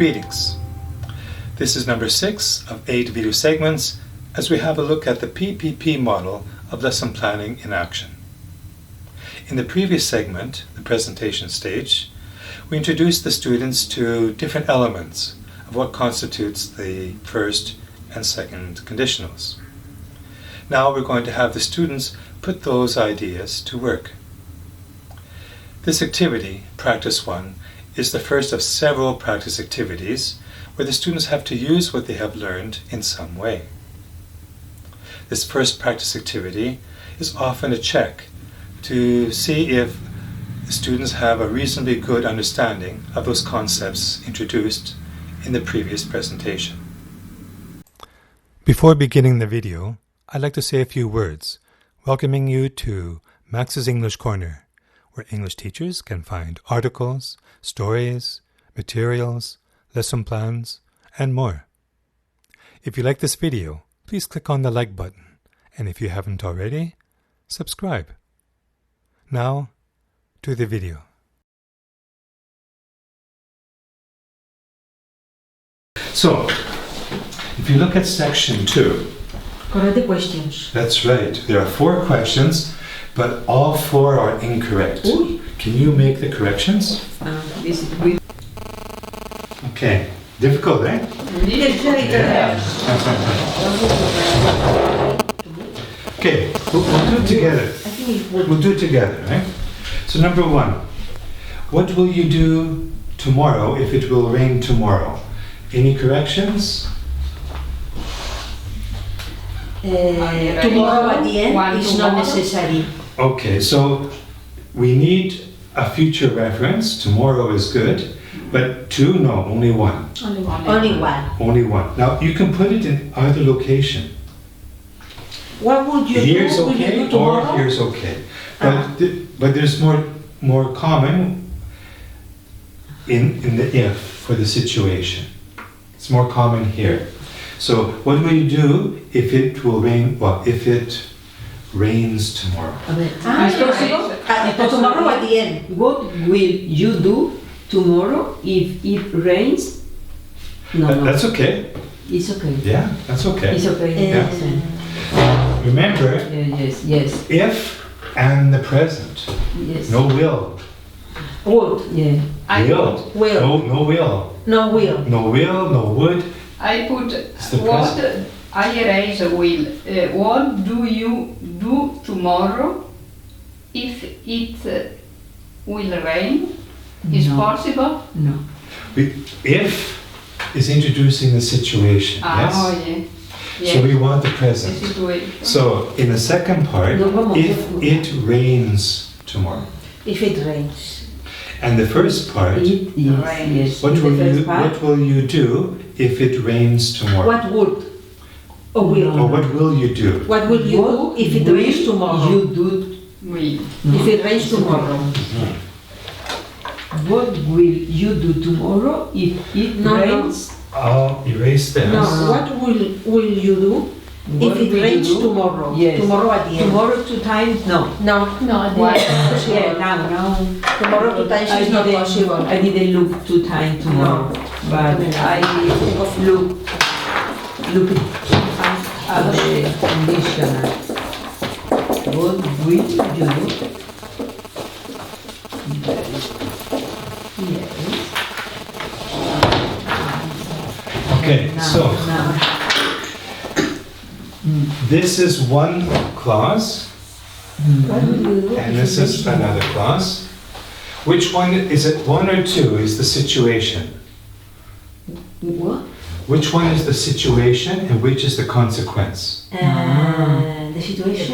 Greetings. This is number 6 of 8 video segments as we have a look at the PPP model of lesson planning in action. In the previous segment, the presentation stage, we introduced the students to different elements of what constitutes the first and second conditionals. Now we're going to have the students put those ideas to work. This activity, Practice 1, is the first of several practice activities where the students have to use what they have learned in some way. This first practice activity is often a check to see if the students have a reasonably good understanding of those concepts introduced in the previous presentation. Before beginning the video, I'd like to say a few words, welcoming you to Max's English Corner, where English teachers can find articles, stories, materials, lesson plans, and more. If you like this video, please click on the like button, and if you haven't already, subscribe. Now, to the video. So, if you look at section 2, correct the questions. That's right. There are 4 questions, but all 4 are incorrect. Ooh. Can you make the corrections? Okay. Difficult, eh? Yeah. Okay, we'll do it together. We'll do it together, right? So number 1, what will you do tomorrow if it will rain tomorrow? Any corrections? Tomorrow at the end is not necessary. Okay, so we need a future reference. Tomorrow is good, but 2, no, only 1. Only one. Only 1. Now you can put it in either location. What would you Here's do? okay, Will you do or tomorrow? here's okay. But there's more common in the if for the situation. It's more common here. So what will you do if it will rain? Well, if it rains tomorrow. Tomorrow at the end. What will you do tomorrow if it rains? No. That's okay. It's okay. Yeah, that's okay. It's okay. Yeah. Remember, Yes. if and the present. Yes. No will. Would. Yeah. Will. Will. No will. No will. No will, no would. I put the what present. I erase will. What do you do tomorrow if it will rain? Is No. possible? No. If is introducing the situation, yes? Oh yeah. So we want the The present. situation. So in the second part, if it rains tomorrow. If it rains. And the first part, Yes. what In will the first you part, what will you do if it rains tomorrow? What would? Or will? Or what will you do? What will you do if it rains tomorrow? You do. Will. If it rains tomorrow. What will you do tomorrow if it No, no. rains? I'll erase this. No, what will you do if What it will you rains do? tomorrow? Yes. Tomorrow at the end. Tomorrow 2 times? No. No. Why? Yeah, now. Tomorrow 2 times is not possible. I didn't look 2 times tomorrow, but I look at the conditional. What will you do? Yes. Okay, so Now. this is one clause, What will you do and if this it is rains another clause. Which one is it? 1 or 2 is the situation? What? Which one is the situation and which is the consequence? The situation.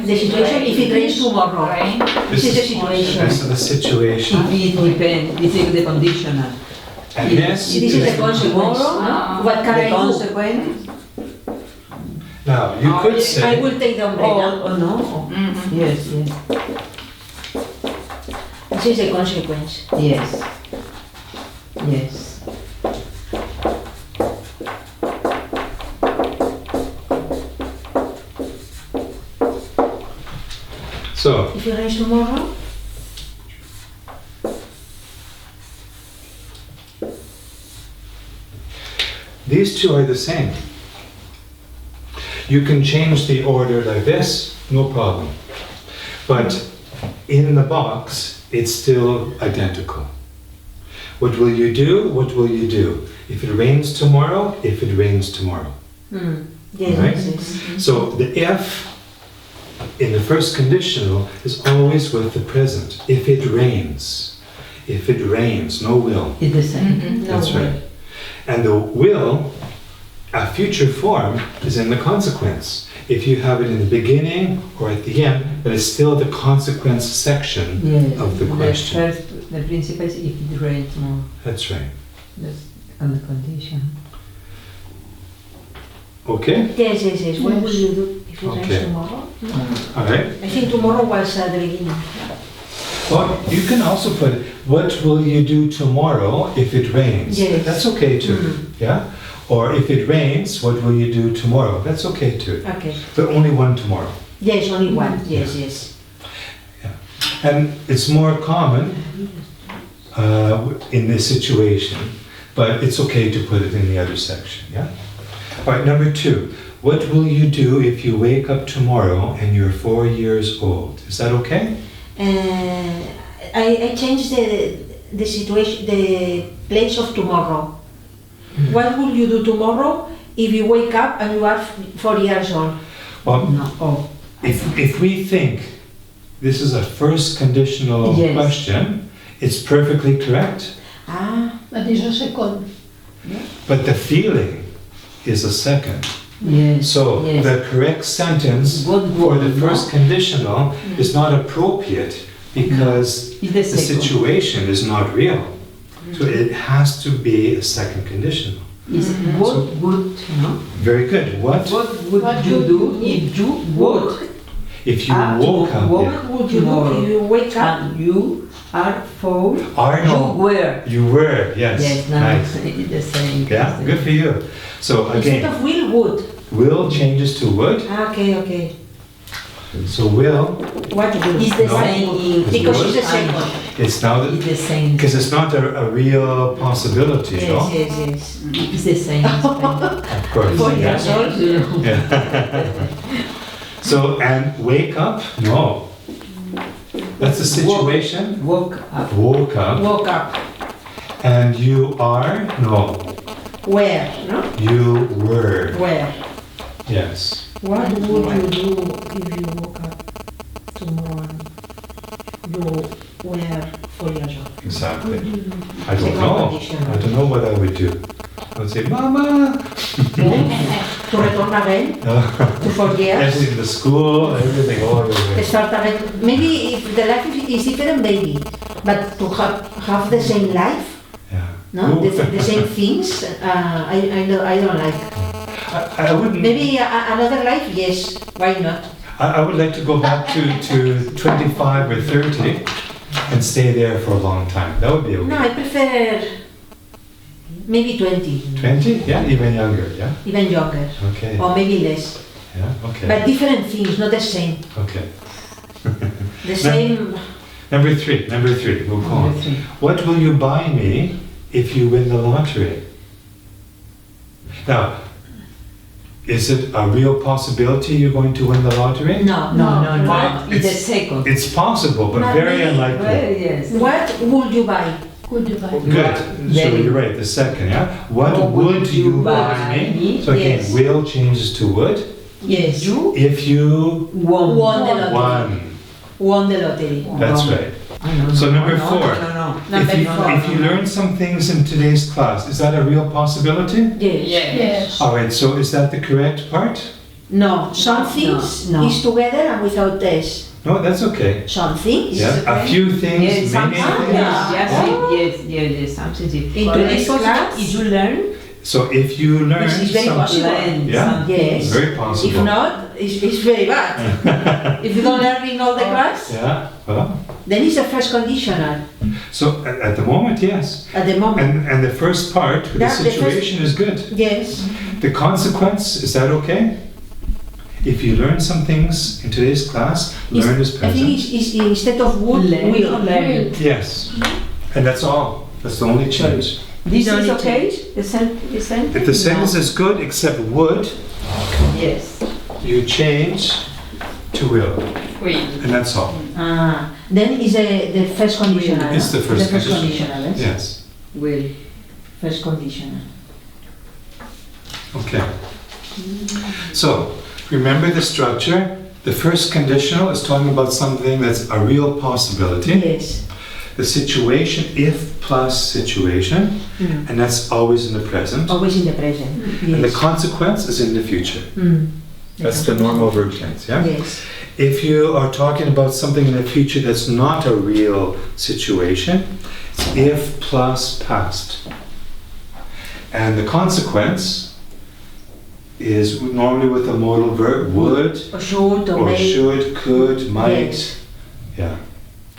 The situation if it rains tomorrow. Rain. This is the situation. This is the situation. It depends. This is the conditional. And this This is the consequence. Ah. What can The I do? consequence. Now, you could I say, will take the umbrella. Oh no. Mhm. Yes. This is the consequence. Yes. Yes. so, If it rains tomorrow, These two are the same. You can change the order like this, no problem. But in the box, it's still identical. What will you do? What will you do? If it rains tomorrow, if it rains tomorrow. Yes, Right? yes. So the if in the first conditional is always with the present. If it rains. If it rains, no will. It's the same. No That's way. right. And the will, a future form, is in the consequence. If you have it in the beginning or at the end, but it's still the consequence section Yes. of the question. The principle is if it rains more. That's right. That's on the condition. Okay? Yes, yes, yes. What will you do if it rains Okay. tomorrow? All right. I think tomorrow was the beginning. Well, you can also put, what will you do tomorrow if it rains? Yes. That's okay too. Yeah? Or if it rains, what will you do tomorrow? That's okay too. Okay. But only one tomorrow. Yes, only one. Yes, yes. And it's more common in this situation, but it's okay to put it in the other section, yeah? All right, number 2. What will you do if you wake up tomorrow and you're 4 years old? Is that okay? I changed the situation, the place of tomorrow. What will you do tomorrow if you wake up and you are 4 years old? Well, No. Oh. if we think this is a first conditional Yes. question, it's perfectly correct. Ah, But it's a second. But the feeling is a second. Yes. So yes. the correct sentence What for will the first conditional is not appropriate because It's the the second. situation is not real. So it has to be a second conditional. Is what would no? Very good. What What would What you would do you if you woke if you woke up? woke Yeah. what would you do if you wake up? and you are 4? Are You no. were. You were, yes. Yes, no, Nice. it's the same. Yeah, good for you. So Instead again, of will, would. will changes to would. Ah, okay, okay. So will, What will? It's the No. same in Because would. it's the second. it's now It's the same. because it's not a real possibility, Yes, no? yes, yes. It's the same. in Spain. Of course. 4 yeah. years old. Yeah. So, and wake up? No. That's the situation. Woke up. Woke up. Woke up. And you are? No. Where? No? You were. Where? Yes. What would you do if you woke up tomorrow? You were 4 years old. Exactly. What would you do? I don't Second know. condition. I don't know what I would do. I would say, Mama! To return again to 4 years. Everything, the school, everything, all To everything. start again. Maybe if the life is different, maybe. But to have the same life, Yeah. no, Ooh. the same things, I don't like. I wouldn't. Maybe another life, yes. Why not? I would like to go back to 25 or 30 and stay there for a long time. That would be No, okay. I prefer maybe 20, 20? Yeah, even younger, yeah? even younger, Okay. or maybe less. Yeah, okay. But different things, not the same. Okay. The same. Number 3, we'll go on. Number 3. What will you buy me if you win the lottery? Now, is it a real possibility you're going to win the lottery? No. No. It's the It's- second. It's possible, but Not very really. unlikely. Well, yes. What would you buy? Could you buy? Good. So Very- you're right, the second, yeah? What What would you buy me? me? So again, Yes. will changes to would. Yes. You If you won. Won the lottery. won. Won the lottery. That's Won. right. No, So number no, 4. No. Number If you, 4. if you learn some things in today's class, is that a real possibility? Yes. Yes. All right, so is that the correct part? No. Some things No. is together and without this. No, that's okay. Some things. Yeah, a few things, Yes, many something. things. Yes, something. In today's class? If you learn, So if you learn Which is very something, possible. learn Yeah. something. Yes. very If possible. not, it's very bad. If you don't learn in all the class, Yeah, well, then it's a first conditional so at the moment, yes. at the moment. And the first part, the Yeah, the first- situation is good. Yes. The consequence, is that okay? If you learn some things in today's class, learn is I think present. it's instead of would, Learn. will. Learn. Yes, and that's all. That's the only change. This No is need okay? change. The sentence? If the sentence is good except would, Yes. you change to will. And that's all. Then is the first conditional. It's the first conditional. Yes. Yes. Will. First conditional. Okay. So, remember the structure. The first conditional is talking about something that's a real possibility. Yes. The situation, if plus situation, and that's always in the present. Always in the present. Yes. And the consequence is in the future. That's the normal verb tense, yeah? Yes. If you are talking about something in the future that's not a real situation, it's if plus past. And the consequence is normally with a modal verb, would, Or should, or may. should, could, might. Yes. Yeah.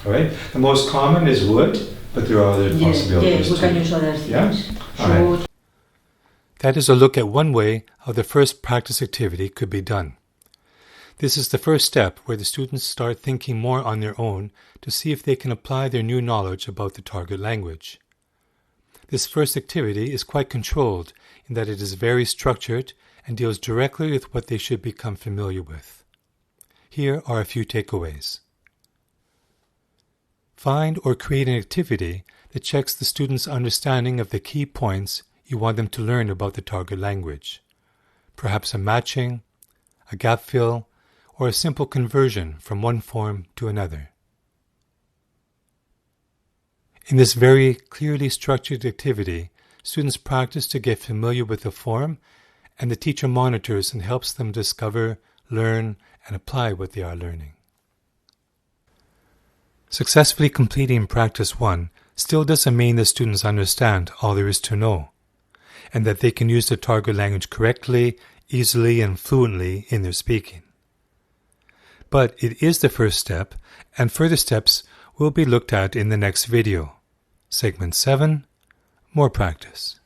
All right? The most common is would, but there are other possibilities Yes, we can too. use other things. Yeah? All right. Should. That is a look at one way how the first practice activity could be done. This is the first step where the students start thinking more on their own to see if they can apply their new knowledge about the target language. This first activity is quite controlled in that it is very structured and deals directly with what they should become familiar with. Here are a few takeaways. Find or create an activity that checks the student's understanding of the key points you want them to learn about the target language. Perhaps a matching, a gap fill, or a simple conversion from one form to another. In this very clearly structured activity, students practice to get familiar with the form, and the teacher monitors and helps them discover, learn, and apply what they are learning. Successfully completing Practice 1 still doesn't mean the students understand all there is to know, and that they can use the target language correctly, easily, and fluently in their speaking. But it is the first step, and further steps will be looked at in the next video. Segment 7, More Practice.